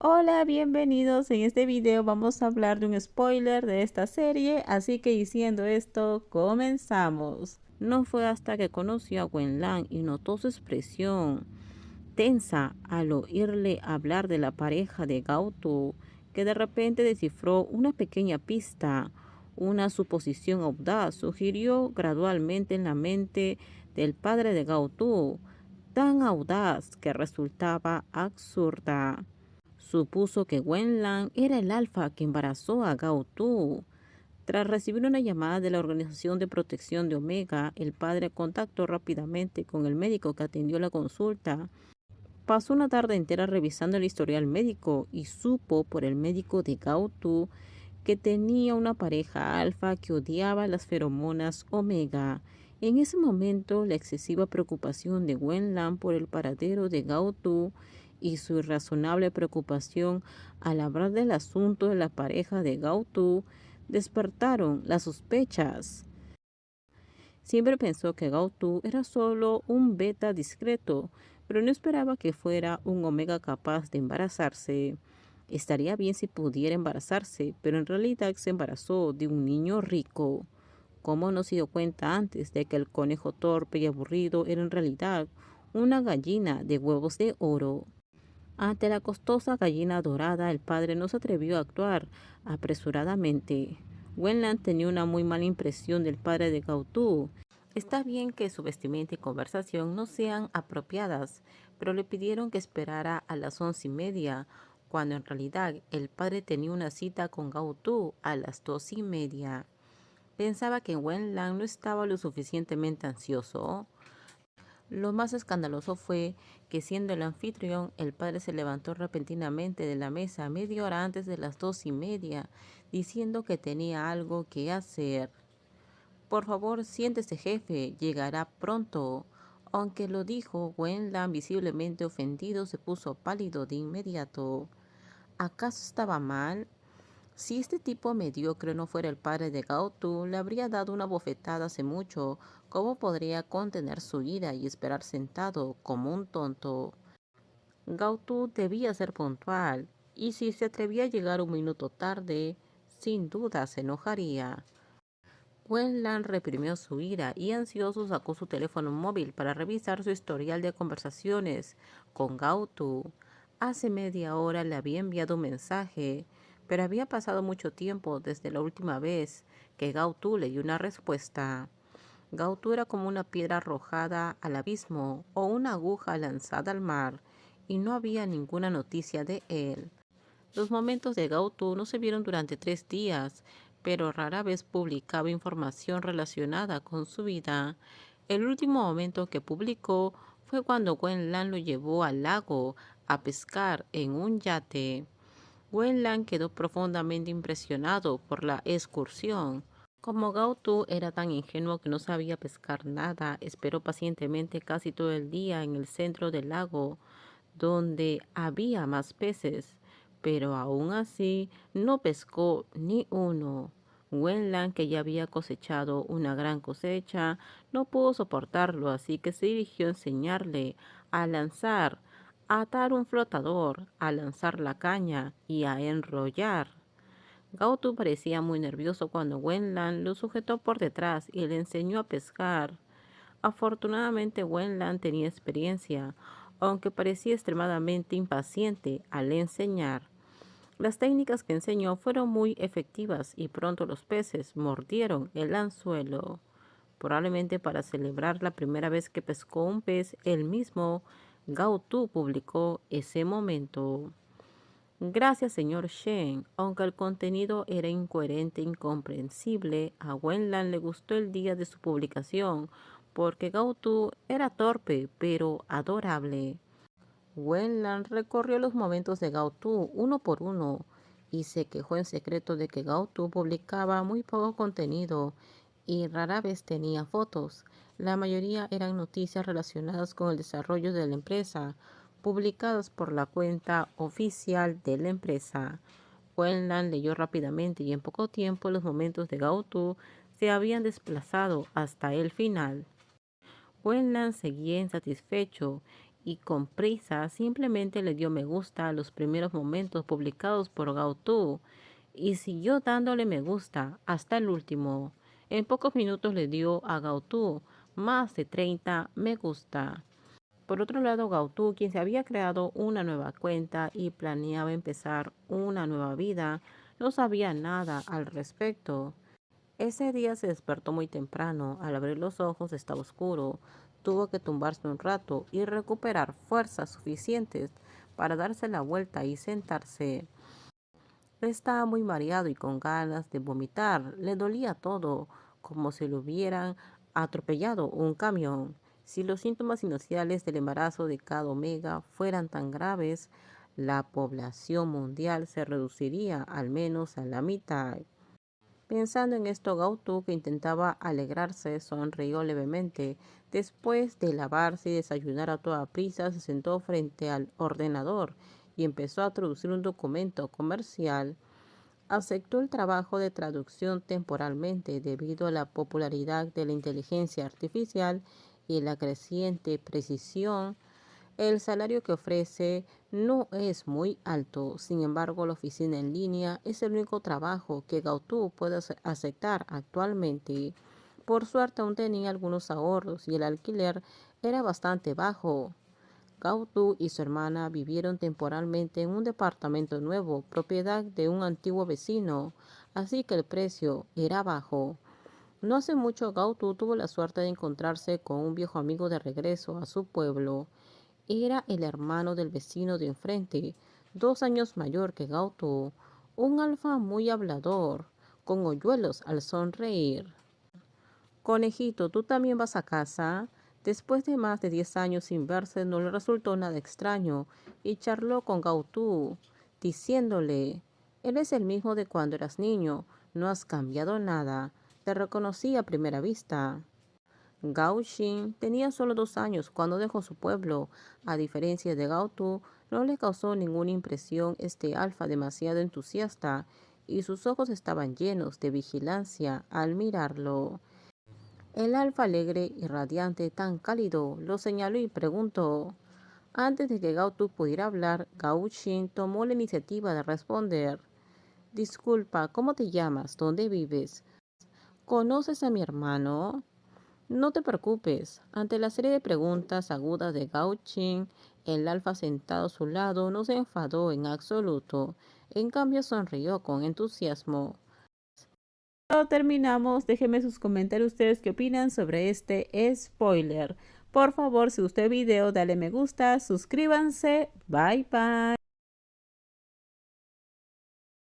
Hola, bienvenidos. En este video vamos a hablar de un spoiler de esta serie, así que diciendo esto, comenzamos. No fue hasta que conoció a Wenlan y notó su expresión tensa al oírle hablar de la pareja de Gautu, que de repente descifró una pequeña pista. Una suposición audaz sugirió gradualmente en la mente del padre de Gautu, tan audaz que resultaba absurda. Supuso que Wenlan era el alfa que embarazó a Gautu. Tras recibir una llamada de la Organización de Protección de Omega, el padre contactó rápidamente con el médico que atendió la consulta. Pasó una tarde entera revisando el historial médico y supo por el médico de Gautu que tenía una pareja alfa que odiaba las feromonas omega. En ese momento, la excesiva preocupación de Wenlan por el paradero de Gautu y su irrazonable preocupación al hablar del asunto de la pareja de Gautu despertaron las sospechas. Siempre pensó que Gautu era solo un beta discreto, pero no esperaba que fuera un omega capaz de embarazarse. Estaría bien si pudiera embarazarse, pero en realidad se embarazó de un niño rico. ¿Cómo no se dio cuenta antes de que el conejo torpe y aburrido era en realidad una gallina de huevos de oro? Ante la costosa gallina dorada, el padre no se atrevió a actuar apresuradamente. Wenlan tenía una muy mala impresión del padre de Gautu. Está bien que su vestimenta y conversación no sean apropiadas, pero le pidieron que esperara a las 11:30, cuando en realidad el padre tenía una cita con Gautu a las 2:30. Pensaba que Wenlan no estaba lo suficientemente ansioso. Lo más escandaloso fue que, siendo el anfitrión, el padre se levantó repentinamente de la mesa media hora antes de las 2:30, diciendo que tenía algo que hacer. Por favor, siéntese, jefe, llegará pronto. Aunque lo dijo, Wenlan, visiblemente ofendido, se puso pálido de inmediato. ¿Acaso estaba mal? Si este tipo mediocre no fuera el padre de Gautu, le habría dado una bofetada hace mucho. ¿Cómo podría contener su ira y esperar sentado como un tonto? Gautu debía ser puntual, y si se atrevía a llegar un minuto tarde, sin duda se enojaría. Wenlan reprimió su ira y ansioso sacó su teléfono móvil para revisar su historial de conversaciones con Gautu. Hace media hora le había enviado un mensaje, pero había pasado mucho tiempo desde la última vez que Gautu le dio una respuesta. Gautu era como una piedra arrojada al abismo o una aguja lanzada al mar, y no había ninguna noticia de él. Los momentos de Gautu no se vieron durante 3 días, pero rara vez publicaba información relacionada con su vida. El último momento que publicó fue cuando Wenlan lo llevó al lago a pescar en un yate. Wenlan quedó profundamente impresionado por la excursión. Como Gautu era tan ingenuo que no sabía pescar nada, esperó pacientemente casi todo el día en el centro del lago, donde había más peces, pero aún así no pescó ni uno. Wenlan, que ya había cosechado una gran cosecha, no pudo soportarlo, así que se dirigió a enseñarle a lanzar, a atar un flotador, a lanzar la caña y a enrollar. Gautu parecía muy nervioso cuando Wenlan lo sujetó por detrás y le enseñó a pescar. Afortunadamente, Wenlan tenía experiencia, aunque parecía extremadamente impaciente al enseñar. Las técnicas que enseñó fueron muy efectivas y pronto los peces mordieron el anzuelo. Probablemente para celebrar la primera vez que pescó un pez, él mismo, Gautu publicó ese momento. Gracias, señor Shen. Aunque el contenido era incoherente e incomprensible, a Wenlan le gustó el día de su publicación, porque Gautu era torpe, pero adorable. Wenlan recorrió los momentos de Gautu uno por uno y se quejó en secreto de que Gautu publicaba muy poco contenido y rara vez tenía fotos. La mayoría eran noticias relacionadas con el desarrollo de la empresa, publicadas por la cuenta oficial de la empresa. Wenlan leyó rápidamente y en poco tiempo los momentos de Gautu se habían desplazado hasta el final. Wenlan seguía insatisfecho y con prisa simplemente le dio me gusta a los primeros momentos publicados por Gautú y siguió dándole me gusta hasta el último. En pocos minutos le dio a Gautú más de 30 me gusta. Por otro lado, Gautú, quien se había creado una nueva cuenta y planeaba empezar una nueva vida, no sabía nada al respecto. Ese día se despertó muy temprano. Al abrir los ojos estaba oscuro. Tuvo que tumbarse un rato y recuperar fuerzas suficientes para darse la vuelta y sentarse. Estaba muy mareado y con ganas de vomitar. Le dolía todo, como si le hubieran atropellado un camión. Si los síntomas iniciales del embarazo de cada omega fueran tan graves, la población mundial se reduciría al menos a la mitad. Pensando en esto, Gautú, que intentaba alegrarse, sonrió levemente. Después de lavarse y desayunar a toda prisa, se sentó frente al ordenador y empezó a traducir un documento comercial. Aceptó el trabajo de traducción temporalmente debido a la popularidad de la inteligencia artificial y la creciente precisión. El salario que ofrece no es muy alto, sin embargo, la oficina en línea es el único trabajo que Gautú puede aceptar actualmente. Por suerte aún tenía algunos ahorros y el alquiler era bastante bajo. Gautú y su hermana vivieron temporalmente en un departamento nuevo, propiedad de un antiguo vecino, así que el precio era bajo. No hace mucho Gautú tuvo la suerte de encontrarse con un viejo amigo de regreso a su pueblo. Era el hermano del vecino de enfrente, 2 años mayor que Gautú, un alfa muy hablador, con hoyuelos al sonreír. Conejito, ¿tú también vas a casa? Después de más de 10 años sin verse, no le resultó nada extraño y charló con Gautú, diciéndole, eres el mismo de cuando eras niño, no has cambiado nada, te reconocí a primera vista. Gao Xin tenía solo 2 años cuando dejó su pueblo. A diferencia de Gao Tu, no le causó ninguna impresión este alfa demasiado entusiasta, y sus ojos estaban llenos de vigilancia al mirarlo. El alfa alegre y radiante, tan cálido, lo señaló y preguntó. Antes de que Gao Tu pudiera hablar, Gao Xin tomó la iniciativa de responder. Disculpa, ¿cómo te llamas? ¿Dónde vives? ¿Conoces a mi hermano? No te preocupes. Ante la serie de preguntas agudas de Gao Qin, el alfa sentado a su lado no se enfadó en absoluto. En cambio sonrió con entusiasmo. Cuando terminamos, déjenme sus comentarios ustedes qué opinan sobre este spoiler. Por favor, si gustó el video, dale me gusta, suscríbanse. Bye bye.